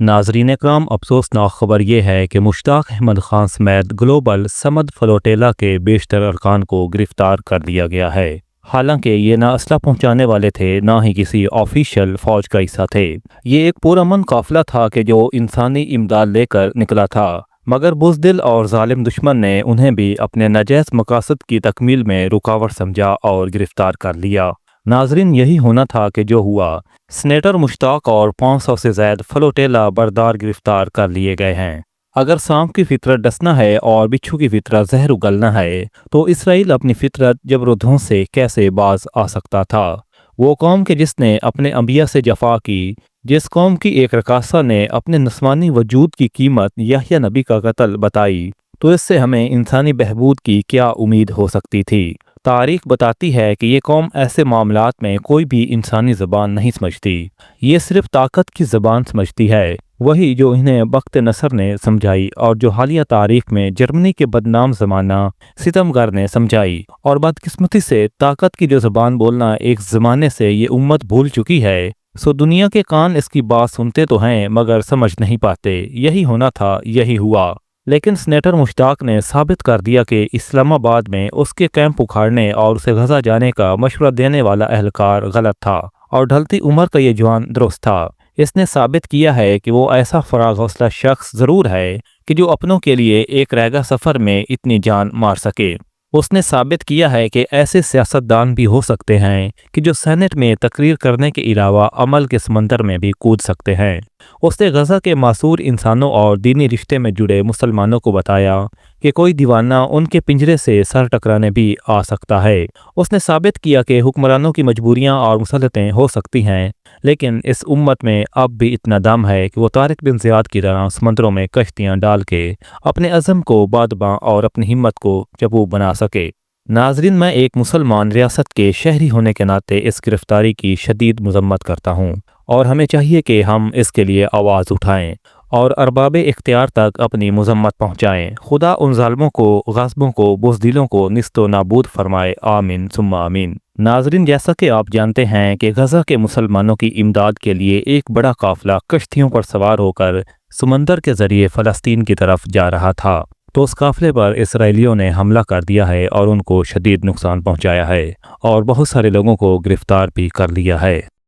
नाजरीन कराम, अफसोसनाक खबर यह है कि मुश्ताक अहमद खान समेत ग्लोबल समद फ्लोटेला के बेशतर अरकान को गिरफ्तार कर लिया गया है। हालांकि ये ना असला पहुंचाने वाले थे, ना ही किसी ऑफिशियल फौज का हिस्सा थे। ये एक पुरअमन काफिला था कि जो इंसानी इमदाद लेकर निकला था, मगर बुज़दिल और जालिम दुश्मन ने उन्हें भी अपने नाजायज़ मकासद की तकमील में रुकावट समझा और गिरफ्तार कर लिया। नाजरीन, यही होना था कि जो हुआ। सेनेटर मुश्ताक और 500 से ज़ायद फ्लोटेला बरदार गिरफ्तार कर लिए गए हैं। अगर सांप की फितरत डसना है और बिच्छू की फितरत जहर उगलना है, तो इसराइल अपनी फितरत जबरदस्ती से कैसे बाज आ सकता था। वो कौम के जिसने अपने अंबिया से जफा की, जिस कौम की एक रकासा ने अपने नस्वानी वजूद की कीमत याह्या नबी का कत्ल बताई, तो इससे हमें इंसानी बहबूद की क्या उम्मीद हो सकती थी। तारीख बताती है कि ये कौम ऐसे मामलात में कोई भी इंसानी ज़बान नहीं समझती, ये सिर्फ ताकत की ज़बान समझती है, वही जो इन्हें वक्त नसर ने समझाई और जो हालिया तारीख में जर्मनी के बदनाम ज़माना सितमगर ने समझाई। और बदकिस्मती से ताकत की जो ज़बान बोलना एक ज़माने से ये उम्मत भूल चुकी है, सो दुनिया के कान इसकी बात सुनते तो हैं मगर समझ नहीं पाते। यही होना था, यही हुआ। लेकिन सेनेटर मुश्ताक ने साबित कर दिया कि इस्लामाबाद में उसके कैंप उखाड़ने और उसे गजा जाने का मशवरा देने वाला एहलकार गलत था और ढलती उम्र का ये जवान दुरुस्त था। इसने साबित किया है कि वो ऐसा फराग हौसला शख्स ज़रूर है कि जो अपनों के लिए एक रैगा सफ़र में इतनी जान मार सके। उसने साबित किया है कि ऐसे सियासतदान भी हो सकते हैं कि जो सेनेट में तकरीर करने के अलावा अमल के समंदर में भी कूद सकते हैं। उसने गजा के मासूर इंसानों और दीनी रिश्ते में जुड़े मुसलमानों को बताया कि कोई दीवाना उनके पिंजरे से सर टकराने भी आ सकता है। उसने साबित किया कि हुक्मरानों की मजबूरियां और मुसलतें हो सकती हैं, लेकिन इस उम्मत में अब भी इतना दम है कि वो तारिक बिन ज़ियाद की तरह समंदरों में कश्तियां डाल के अपने अज़म को बादबा और अपनी हिम्मत को चबू बना सके। नाजरीन, मैं एक मुसलमान रियासत के शहरी होने के नाते इस गिरफ्तारी की शदीद मजम्मत करता हूँ और हमें चाहिए कि हम इसके लिए आवाज़ उठाएं और अरबाब इख्तियार तक अपनी मजम्मत पहुँचाएँ। खुदा उन ज़ालिमों को, गाज़िबों को, बुज़दिलों को निस्तो नाबूद फरमाए। आमीन सुम्मा आमीन। नाजरीन, जैसा कि आप जानते हैं कि गजा के मुसलमानों की इमदाद के लिए एक बड़ा काफिला कश्तियों पर सवार होकर समंदर के ज़रिए फ़लस्तीन की तरफ जा रहा था, तो उस काफिले पर इसराइलियों ने हमला कर दिया है और उनको शदीद नुकसान पहुंचाया है और बहुत सारे लोगों को गिरफ्तार भी कर लिया है।